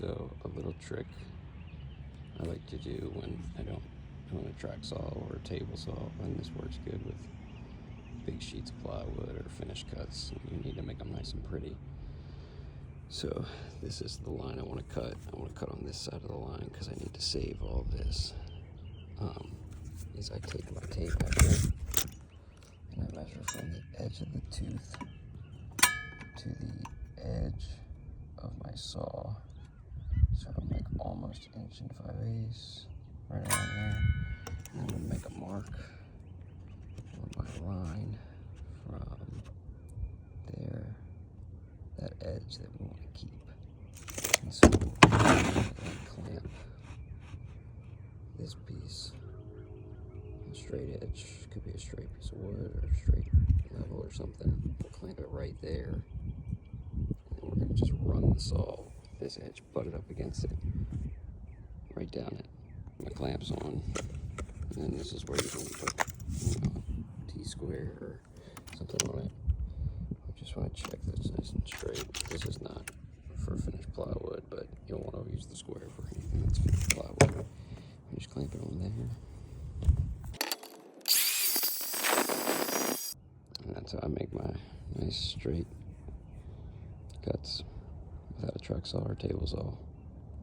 So a little trick I like to do when I don't own a track saw or a table saw, and this works good with big sheets of plywood or finished cuts. You need to make them nice and pretty. So this is the line I want to cut. I want to cut on this side of the line because I need to save all this. Is I take my tape measure and I measure from the edge of the tooth to the edge of my saw. So I'm like almost 1.5", right around there. And I'm gonna make a mark on my line from there, that edge that we want to keep. And so I'm gonna clamp this piece, a straight edge, could be a straight piece of wood or a straight level or something. We'll clamp it right there. And then we're gonna just run the saw with this edge butted up against it, right down it. My clamps on, and then this is where you can put, T-square or something on it. I just want to check that it's nice and straight. This is not for finished plywood, but you'll want to use the square for anything that's finished plywood. You just clamp it on there. And that's how I make my nice straight cuts without a track saw or table saw.